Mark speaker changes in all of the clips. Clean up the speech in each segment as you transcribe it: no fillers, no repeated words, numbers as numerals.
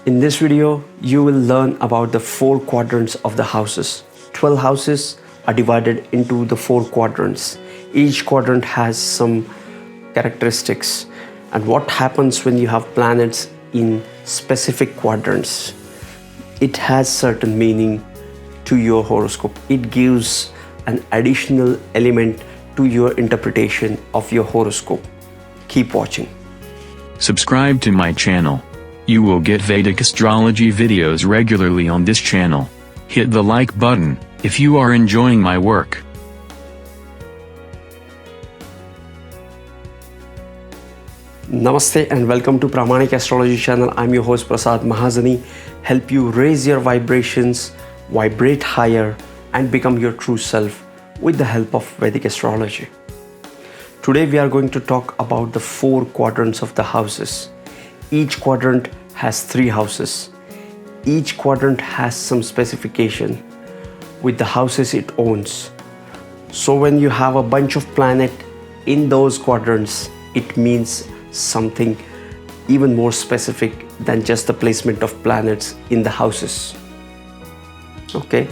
Speaker 1: In this video, you will learn about the 4 quadrants of the houses. 12 houses are divided into the 4 quadrants. Each quadrant has some characteristics and what happens when you have planets in specific quadrants. It has certain meaning to your horoscope. It gives an additional element to your interpretation of your horoscope. Keep watching.
Speaker 2: Subscribe to my channel. You will get Vedic astrology videos regularly on this channel. Hit the like button if you are enjoying my work.
Speaker 1: Namaste and welcome to Pramanik Astrology channel. I'm your host Prasad Mahazani. Help you raise your vibrations, vibrate higher and become your true self with the help of Vedic Astrology. Today we are going to talk about the 4 quadrants of the houses. Each quadrant has 3 houses. Each quadrant has some specification with the houses it owns. So when you have a bunch of planets in those quadrants, it means something even more specific than just the placement of planets in the houses. Okay,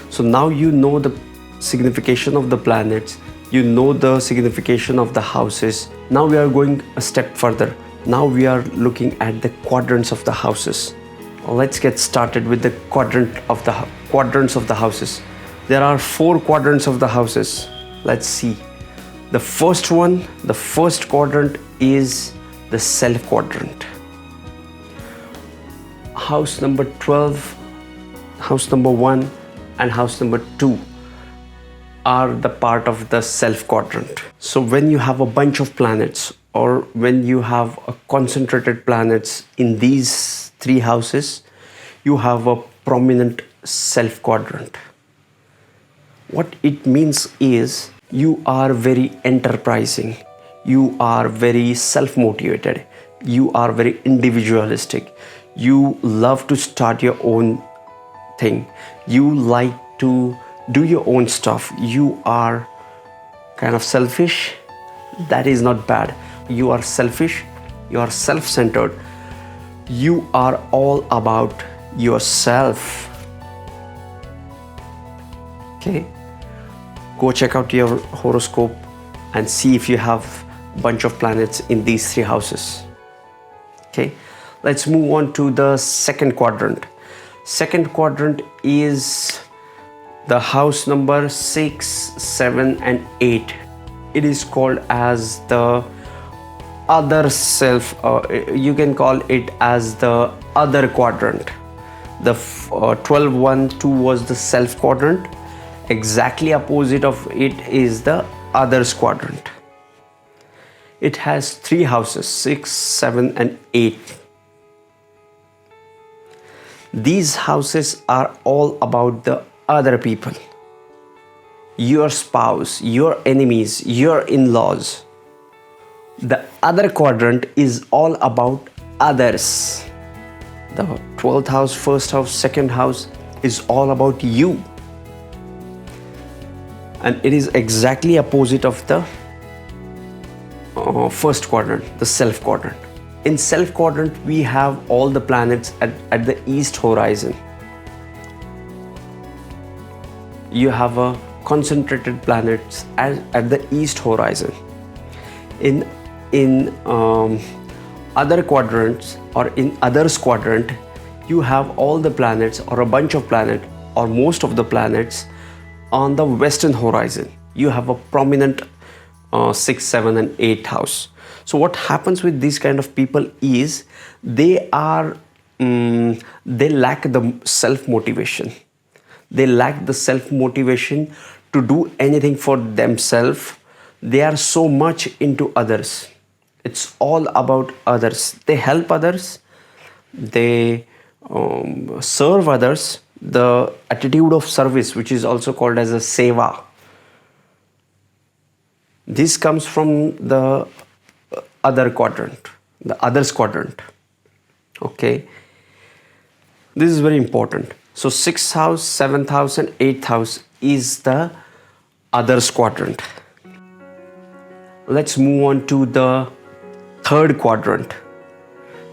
Speaker 1: so now you know the signification of the planets, you know the signification of the houses. Now we are going a step further. Now we are looking at the quadrants of the houses. Let's get started with the quadrants of the houses. There are 4 quadrants of the houses. Let's see. The first one, the first quadrant is the self quadrant. House number 12, house number 1 and house number 2 are the part of the self quadrant. So when you have a bunch of planets or when you have a concentrated planets in these 3 houses, you have a prominent self quadrant. What it means is you are very enterprising, you are very self-motivated, you are very individualistic, you love to start your own thing, you like to do your own stuff, you are kind of selfish. That is not bad. You are selfish, you are self-centered, you are all about yourself. Okay, go check out your horoscope and see if you have a bunch of planets in these 3 houses. Okay, let's move on to the second quadrant. Second quadrant is the house number 6, 7 and 8. It is called as the other self, you can call it as the other quadrant. The 12, 1, 2 was the self quadrant. Exactly opposite of it is the others quadrant. It has 3 houses, 6, 7 and 8. These houses are all about the other people. Your spouse, your enemies, your in-laws. The other quadrant is all about others. The 12th house, first house, second house is all about you. And it is exactly opposite of the first quadrant, the self quadrant. In self quadrant, we have all the planets at the east horizon. You have a concentrated planets at the east horizon. In other quadrants or in others quadrant, you have all the planets or a bunch of planets or most of the planets on the western horizon. You have a prominent 6, 7 and 8 house. So what happens with these kind of people is they lack the self-motivation. They lack the self-motivation to do anything for themselves. They are so much into others. It's all about others. They help others. They serve others. The attitude of service, which is also called as a seva. This comes from the other quadrant, the others quadrant. Okay. This is very important. So 6th house, 7th house and 8th house is the others quadrant. Let's move on to the third quadrant.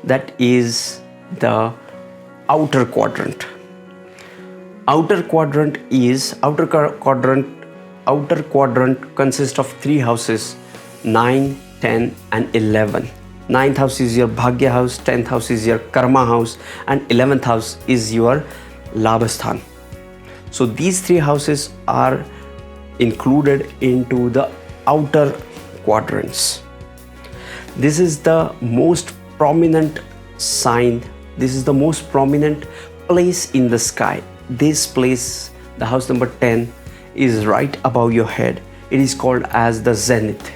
Speaker 1: That is the outer quadrant. Outer quadrant consists of three houses: 9, 10 and 11. Ninth house is your Bhagya house, 10th house is your Karma house, and 11th house is your Labhasthan. So these three houses are included into the outer quadrants. This is the most prominent sign. This is the most prominent place in the sky. This place, the house number 10, is right above your head. It is called as the zenith.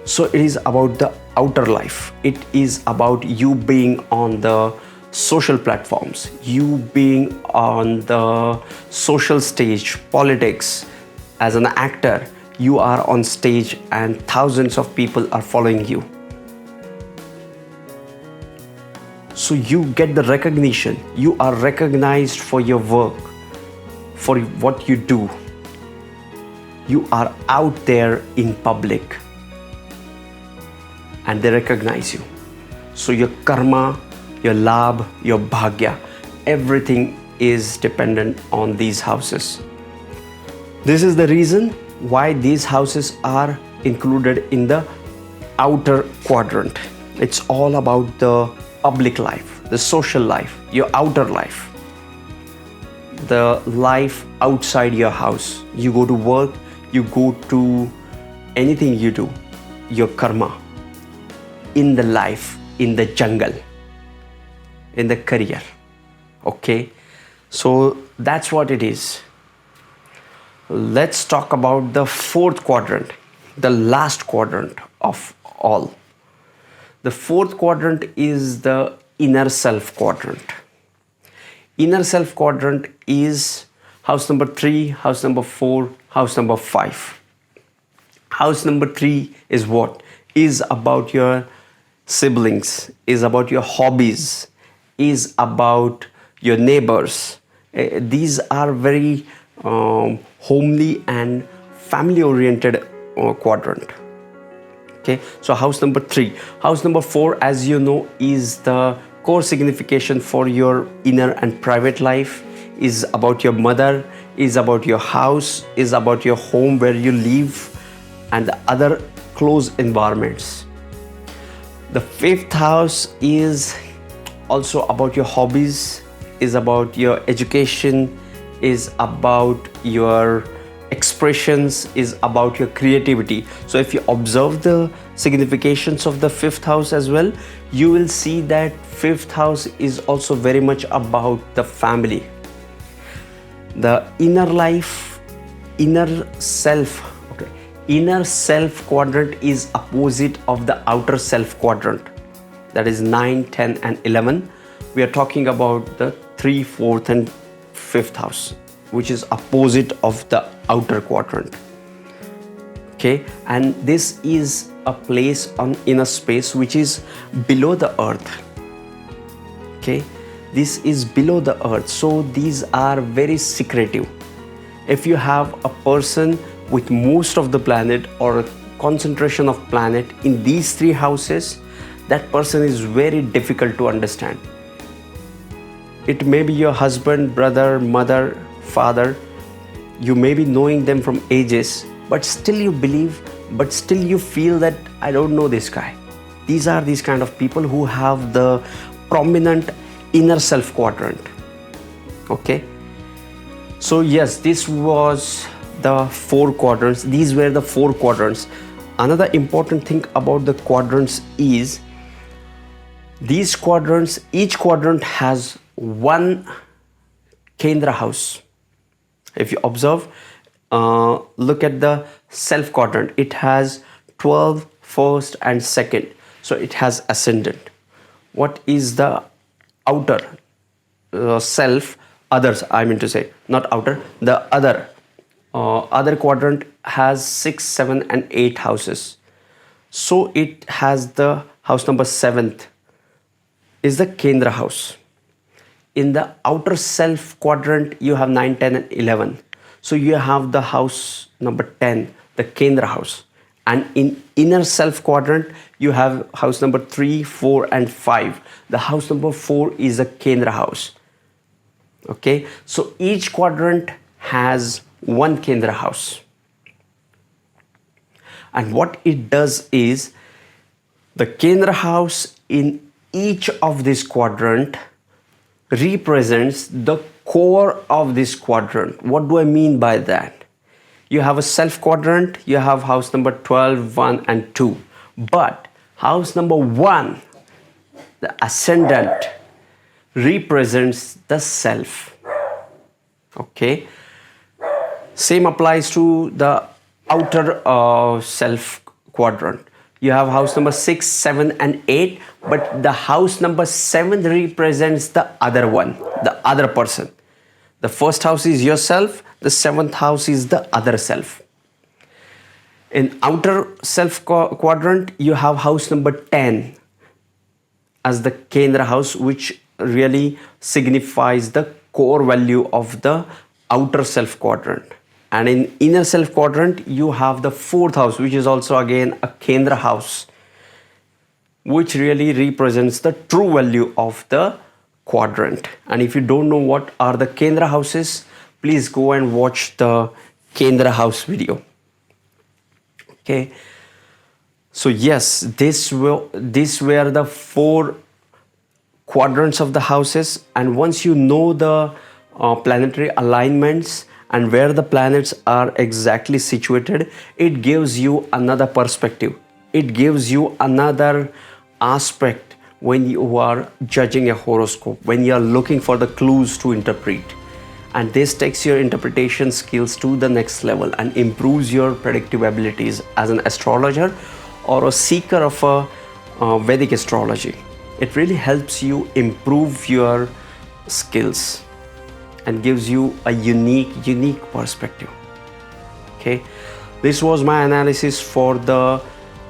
Speaker 1: So it is about the outer life. It is about you being on the social platforms, you being on the social stage, politics. As an actor, you are on stage and thousands of people are following you. So you get the recognition. You are recognized for your work, for what you do. You are out there in public and they recognize you. So your karma, your labh, your bhagya, everything is dependent on these houses. This is the reason why these houses are included in the outer quadrant. It's all about the public life, the social life, your outer life, the life outside your house. You go to work, you go to anything you do, your karma, in the life, in the jungle, in the career. Okay, so that's what it is. Let's talk about the fourth quadrant, the last quadrant of all. The fourth quadrant is the inner self quadrant. Inner self quadrant is house number 3, house number 4, house number 5. House number 3 is what? Is about your siblings, is about your hobbies, is about your neighbors. These are very homely and family oriented quadrant. Okay, so house number 3. House number 4, as you know, is the core signification for your inner and private life, is about your mother, is about your house, is about your home where you live and the other close environments. The 5th house is also about your hobbies, is about your education, is about your expressions, is about your creativity. So if you observe the significations of the 5th house as well, you will see that 5th house is also very much about the family, the inner life, inner self. Okay, inner self quadrant is opposite of the outer self quadrant, that is 9, 10 and 11. We are talking about the 3, 4th and 5th house, which is opposite of the outer quadrant. Okay, and this is a place on inner space which is below the earth. Okay, this is below the earth, so these are very secretive. If you have a person with most of the planet or a concentration of planet in these 3 houses, that person is very difficult to understand. It may be your husband, brother, mother, father. You may be knowing them from ages, but still you believe, but still you feel that I don't know this guy. These are these kind of people who have the prominent inner self quadrant. Okay, so yes, this was the 4 quadrants. These were the 4 quadrants. Another important thing about the quadrants is these quadrants, each quadrant has one Kendra house. If you observe, look at the self quadrant. It has 12, 1st and 2nd. So it has ascendant. What is the outer self? Others, I mean to say, not outer. The other quadrant has 6, 7 and 8 houses. So it has the house number 7th is the Kendra house. In the outer self quadrant, you have 9, 10 and 11. So you have the house number 10, the Kendra house. And in inner self quadrant, you have house number 3, 4, and 5. The house number 4 is a Kendra house. Okay, so each quadrant has one Kendra house. And what it does is, the Kendra house in each of this quadrant represents the core of this quadrant. What do I mean by that? You have a self quadrant, you have house number 12, 1 and 2. But house number 1, the ascendant, represents the self. Okay. Same applies to the outer self quadrant. You have house number 6, 7 and 8, but the house number 7 represents the other one, the other person. The first house is yourself, the 7th house is the other self. In outer self quadrant, you have house number 10 as the Kendra house, which really signifies the core value of the outer self quadrant. And in inner self quadrant, you have the 4th house, which is also again a Kendra house, which really represents the true value of the quadrant. And if you don't know what are the Kendra houses, please go and watch the Kendra house video. Okay. So yes, these were the 4 quadrants of the houses. And once you know the planetary alignments and where the planets are exactly situated, it gives you another perspective. It gives you another aspect when you are judging a horoscope, when you are looking for the clues to interpret. And this takes your interpretation skills to the next level and improves your predictive abilities as an astrologer or a seeker of a Vedic astrology. It really helps you improve your skills and gives you a unique perspective. Okay, this was my analysis for the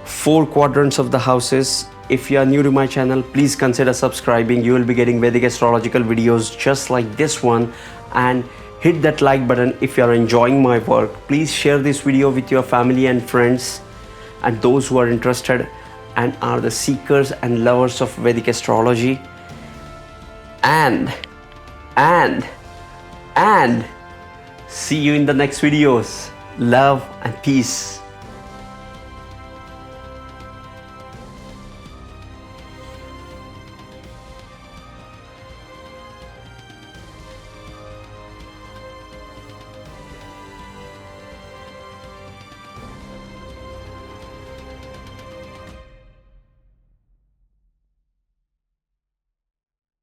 Speaker 1: 4 quadrants of the houses. If you are new to my channel, please consider subscribing. You will be getting Vedic astrological videos just like this one, and hit that like button if you are enjoying my work. Please share this video with your family and friends and those who are interested and are the seekers and lovers of Vedic astrology. And see you in the next videos. Love and peace.